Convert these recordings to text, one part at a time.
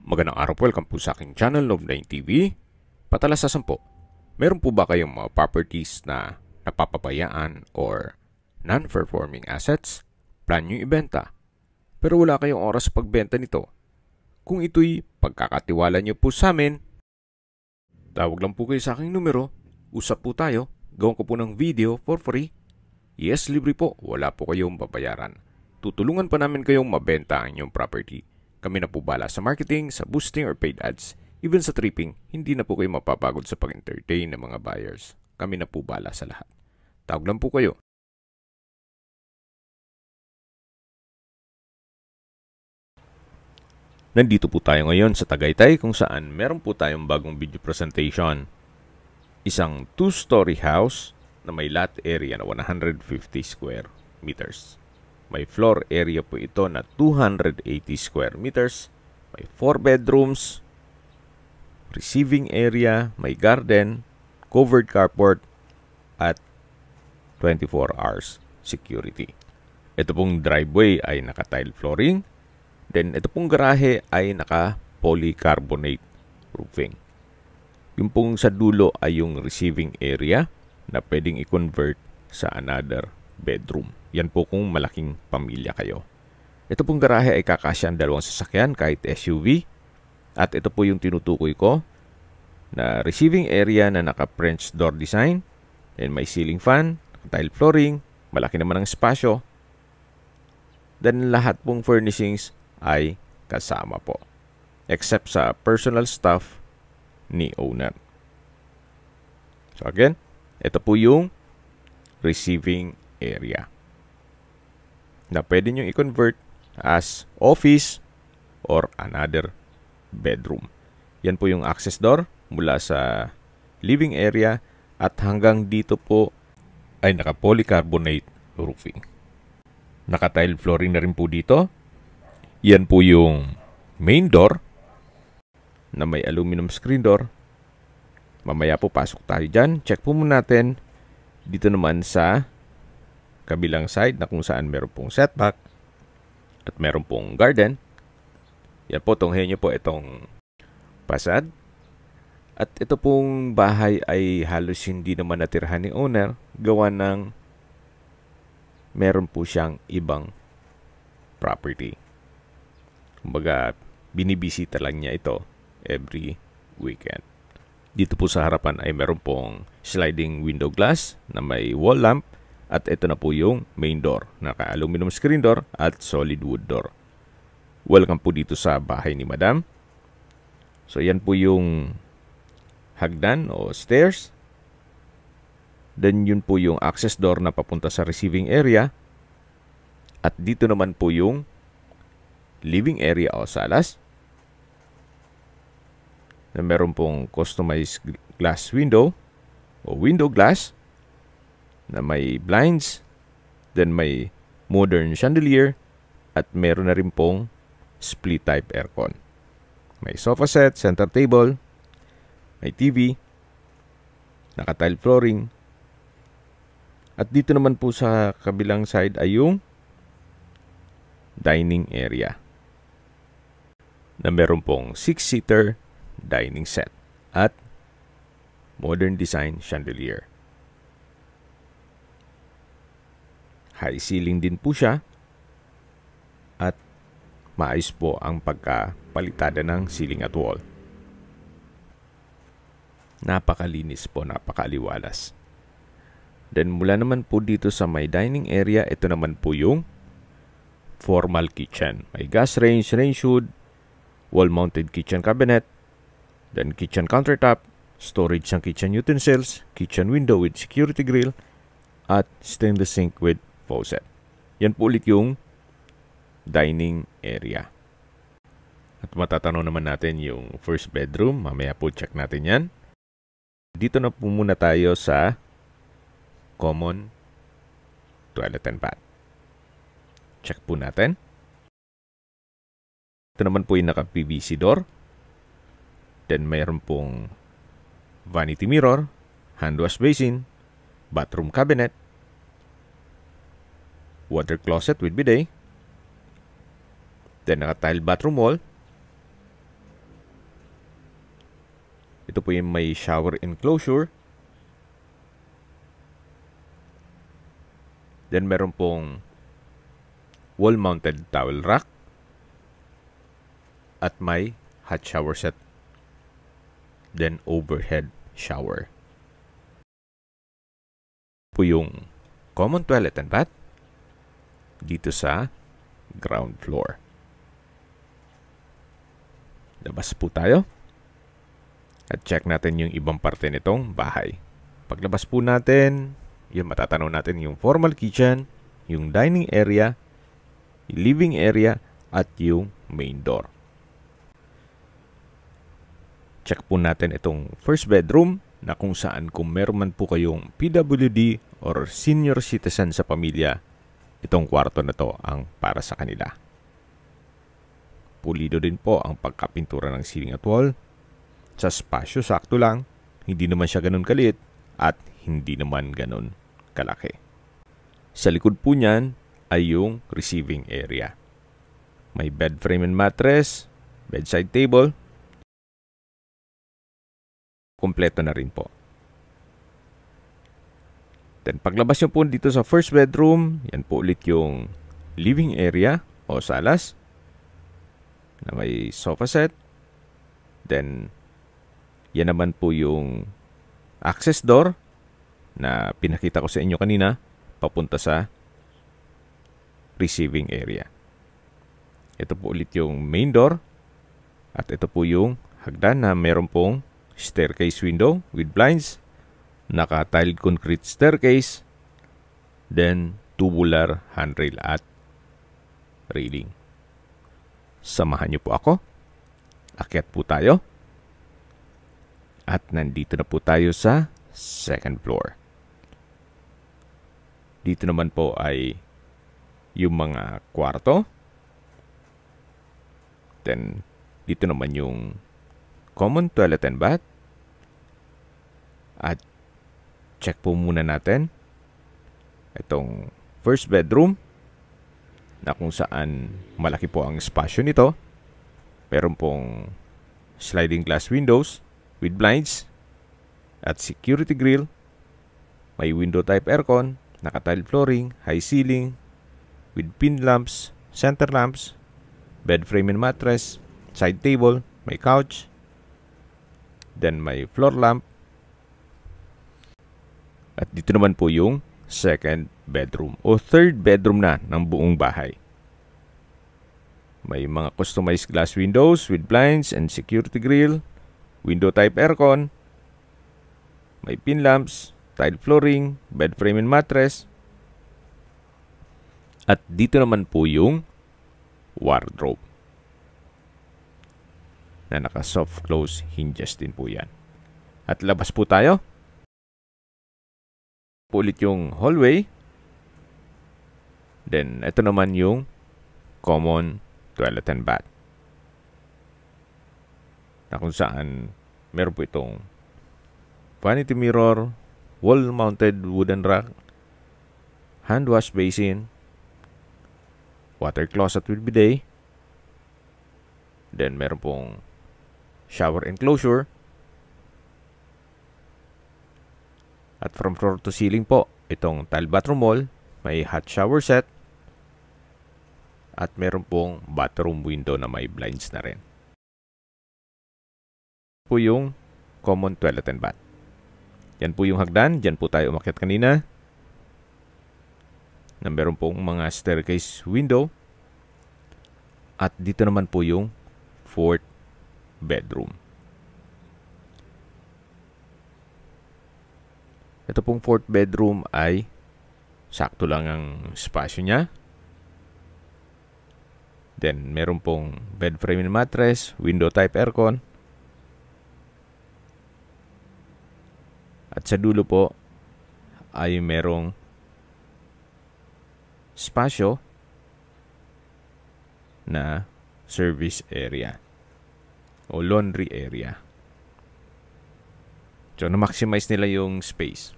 Magandang araw po, welcome po sa aking channel, Noob9 TV. Patalasasan po, meron po ba kayong mga properties na napapabayaan or non-performing assets? Plan nyo ibenta, pero wala kayong oras sa pagbenta nito. Kung ito'y pagkakatiwala nyo po sa amin, tawag lang po kayo sa aking numero, usap po tayo, gawin ko po ng video for free. Yes, libre po, wala po kayong babayaran. Tutulungan pa namin kayong mabenta ang inyong property. Kami na po bala sa marketing, sa boosting or paid ads. Even sa tripping, hindi na po kayo mapapagod sa pag-entertain ng mga buyers. Kami na po bala sa lahat. Tawag lang po kayo. Nandito po tayo ngayon sa Tagaytay kung saan meron po tayong bagong video presentation. Isang 2-story house na may lot area na 150 square meters. May floor area po ito na 280 square meters. May 4 bedrooms, receiving area, may garden, covered carport, at 24 hours security. Ito pong driveway ay naka-tile flooring. Then ito pong garahe ay naka-polycarbonate roofing. Yung pong sa dulo ay yung receiving area na pwedeng i-convert sa another bedroom. Yan po kung malaking pamilya kayo. Ito pong garahe ay kakasya ang dalawang sasakyan kahit SUV. At ito po yung tinutukoy ko na receiving area na naka-French door design. Then may ceiling fan, tile flooring, malaki naman ang espasyo. Then lahat pong furnishings ay kasama po. Except sa personal stuff ni owner. So again, ito po yung receiving area na pwede nyo i-convert as office or another bedroom. Yan po yung access door mula sa living area at hanggang dito po ay naka-polycarbonate roofing. Naka-tile flooring na rin po dito. Yan po yung main door na may aluminum screen door. Mamaya po pasok tayo dyan. Check po muna natin dito naman sa kabilang side na kung saan meron pong setback at meron pong garden. Yan po, tunghayin nyo po itong facade. At ito pong bahay ay halos hindi naman natirhan ni owner. Gawa ng meron po siyang ibang property. Kumbaga, binibisita lang niya ito every weekend. Dito po sa harapan ay meron pong sliding window glass na may wall lamp. At ito na po yung main door. Naka-aluminum screen door at solid wood door. Welcome po dito sa bahay ni Madam. So yan po yung hagdan o stairs. Then yun po yung access door na papunta sa receiving area. At dito naman po yung living area o salas. Na meron pong customized glass window o window glass na may blinds, then may modern chandelier, at meron na rin pong split type aircon. May sofa set, center table, may TV, naka-tile flooring, at dito naman po sa kabilang side ay yung dining area na meron pong 6-seater dining set at modern design chandelier. High ceiling din po siya at maayos po ang pagkapalitada ng ceiling at wall. Napakalinis po, napakaliwalas. Then mula naman po dito sa may dining area, ito naman po yung formal kitchen. May gas range, range hood, wall-mounted kitchen cabinet, then kitchen countertop, storage ng kitchen utensils, kitchen window with security grill, at stainless sink with faucet. Yan po ulit yung dining area. At matatanong naman natin yung first bedroom. Mamaya po check natin yan. Dito na po muna tayo sa common toilet and bath. Check po natin. Ito naman po yung naka-PVC door. Then mayroon pong vanity mirror, hand wash basin, bathroom cabinet, water closet with bidet, then naka-tile bathroom wall, Ito po yung may shower enclosure. Then meron pong wall-mounted towel rack. At may hot shower set. Then overhead shower. Po yung common toilet and bath dito sa ground floor. Labas po tayo at check natin yung ibang parte nitong bahay. Paglabas po natin, yun matatanaw natin yung formal kitchen, yung dining area, yung living area, at yung main door. Check po natin itong first bedroom na kung saan kung meron man po kayong PWD or senior citizen sa pamilya, itong kwarto na to ang para sa kanila. Pulido din po ang pagkapintura ng ceiling at wall. Sa spasyo, sakto lang. Hindi naman siya ganun kaliit at hindi naman ganun kalaki. Sa likod po niyan ay yung receiving area. May bed frame and mattress, bedside table. Kompleto na rin po. Then paglabas nyo po dito sa first bedroom, yan po ulit yung living area o salas na may sofa set. Then yan naman po yung access door na pinakita ko sa inyo kanina papunta sa receiving area. Ito po ulit yung main door at ito po yung hagdan na meron pong staircase window with blinds, naka-tiled concrete staircase, then tubular handrail at railing. Samahan niyo po ako. Akyat po tayo. At nandito na po tayo sa second floor. Dito naman po ay yung mga kwarto. Then dito naman yung common toilet and bath. At check po muna natin itong first bedroom na kung saan malaki po ang spasyo nito. Meron pong sliding glass windows with blinds at security grill. May window type aircon, naka-tile flooring, high ceiling with pin lamps, center lamps, bed frame and mattress, side table, may couch, then may floor lamp. At dito naman po yung second bedroom o third bedroom na ng buong bahay. May mga customized glass windows with blinds and security grill, window type aircon, may pin lamps, tile flooring, bed frame and mattress. At dito naman po yung wardrobe na naka soft close hinges din po yan. At labas po tayo. Ulit yung hallway. Then ito naman yung common toilet and bath na kung saan meron po itong vanity mirror, wall mounted wooden rack, hand wash basin, water closet with bidet. Then meron pong shower enclosure. At from floor to ceiling po, itong tile bathroom wall, may hot shower set. At meron pong bathroom window na may blinds na rin. Po yung common toilet and bath. Yan po yung hagdan. Diyan po tayo umakyat kanina. Na meron pong mga staircase window. At dito naman po yung fourth bedroom. Ito pong fourth bedroom ay sakto lang ang spasyo niya. Then, meron pong bed frame and mattress, window type aircon. At sa dulo po ay merong spasyo na service area o laundry area. So, na-maximize nila yung space.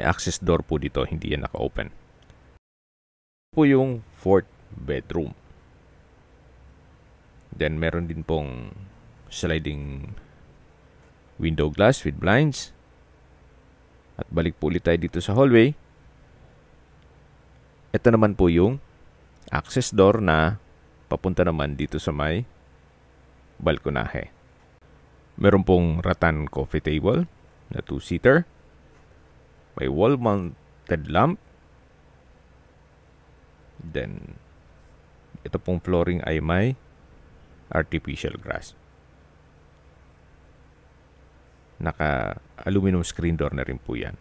Access door po dito, hindi yan naka-open. Ito po yung fourth bedroom. Then, meron din pong sliding window glass with blinds. At balik po ulit tayo dito sa hallway. Ito naman po yung access door na papunta naman dito sa may balkonahe. Meron pong rattan coffee table na 2-seater. May wall-mounted lamp. Then, ito pong flooring ay may artificial grass. Naka-aluminum screen door na rin po yan.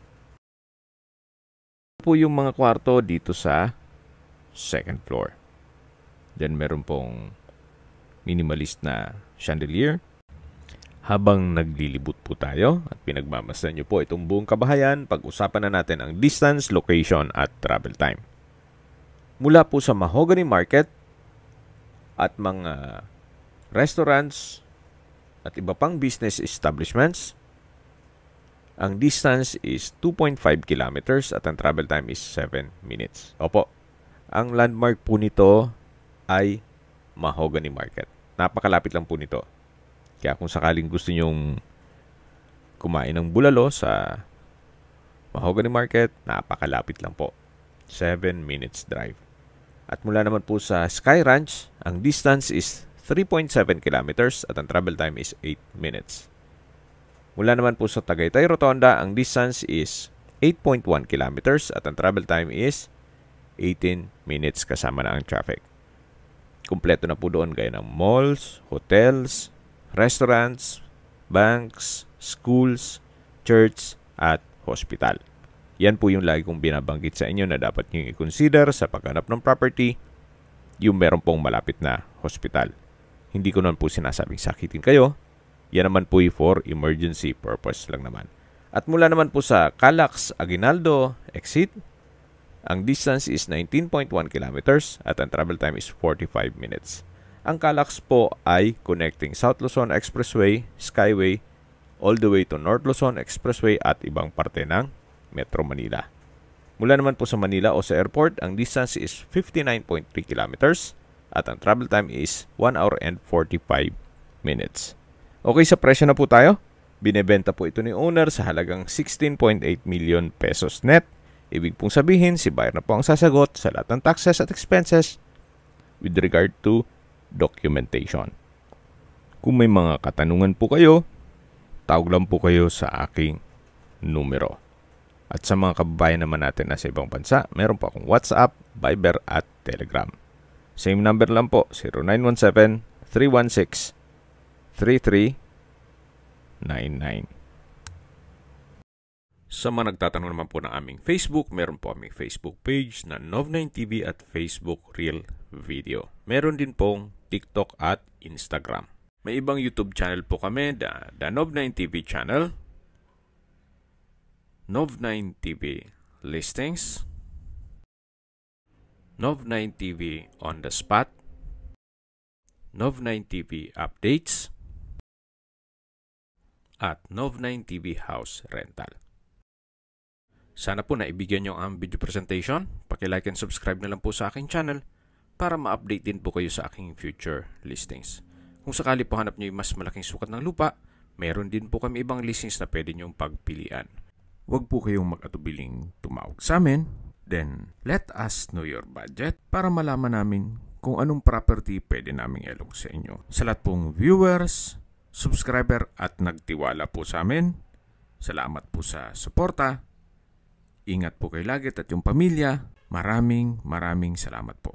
Ito po yung mga kwarto dito sa second floor. Then meron pong minimalist na chandelier. Habang naglilibot po tayo at pinagmamasdan nyo po itong buong kabahayan, pag-usapan na natin ang distance, location at travel time. Mula po sa Mahogany Market at mga restaurants at iba pang business establishments, ang distance is 2.5 kilometers at ang travel time is 7 minutes. Opo, ang landmark po nito ay Mahogany Market. Napakalapit lang po nito. Kaya kung sakaling gusto nyong kumain ng bulalo sa Mahogany Market, napakalapit lang po. 7 minutes drive. At mula naman po sa Sky Ranch, ang distance is 3.7 kilometers at ang travel time is 8 minutes. Mula naman po sa Tagaytay Rotonda, ang distance is 8.1 kilometers at ang travel time is 18 minutes kasama na ang traffic. Kumpleto na po doon gaya ng malls, hotels, restaurants, banks, schools, church, at hospital. Yan po yung lagi kong binabanggit sa inyo na dapat nyo i-consider sa paghanap ng property, yung meron pong malapit na hospital. Hindi ko naman po sinasabing sakitin kayo. Yan naman po for emergency purpose lang naman. At mula naman po sa Calax Aguinaldo exit, ang distance is 19.1 kilometers at ang travel time is 45 minutes. Ang Calax po ay connecting South Luzon Expressway, Skyway, all the way to North Luzon Expressway at ibang parte ng Metro Manila. Mula naman po sa Manila o sa airport, ang distance is 59.3 kilometers at ang travel time is 1 hour and 45 minutes. Okay, sa presyo na po tayo. Binebenta po ito ni owner sa halagang 16.8 million pesos net. Ibig pong sabihin, si buyer na po ang sasagot sa lahat ng taxes at expenses with regard to documentation. Kung may mga katanungan po kayo, tawag lang po kayo sa aking numero. At sa mga kababayan naman natin na sa ibang bansa, meron po akong WhatsApp, Viber at Telegram. Same number lang po, 0917-316-3399. Sa mga nagtatanong naman po ng aming Facebook, meron po aming Facebook page na Nov9TV at Facebook Real Video. Meron din pong TikTok at Instagram. May ibang YouTube channel po kami, the Nov9TV channel, Nov9TV Listings, Nov9TV On The Spot, Nov9TV Updates, at Nov9TV House Rental. Sana po naibigyan nyo ang video presentation. Paki-like and subscribe na lang po sa aking channel para ma-update din po kayo sa aking future listings. Kung sakali po hanap nyo yung mas malaking sukat ng lupa, meron din po kami ibang listings na pwede nyong pagpilian. Huwag po kayong mag-atubiling tumawag sa amin. Then, let us know your budget para malaman namin kung anong property pwede naming ilog sa inyo. Sa lahat pong viewers, subscriber at nagtiwala po sa amin, salamat po sa suporta. Ingat po kayo lagi at yung pamilya. Maraming salamat po.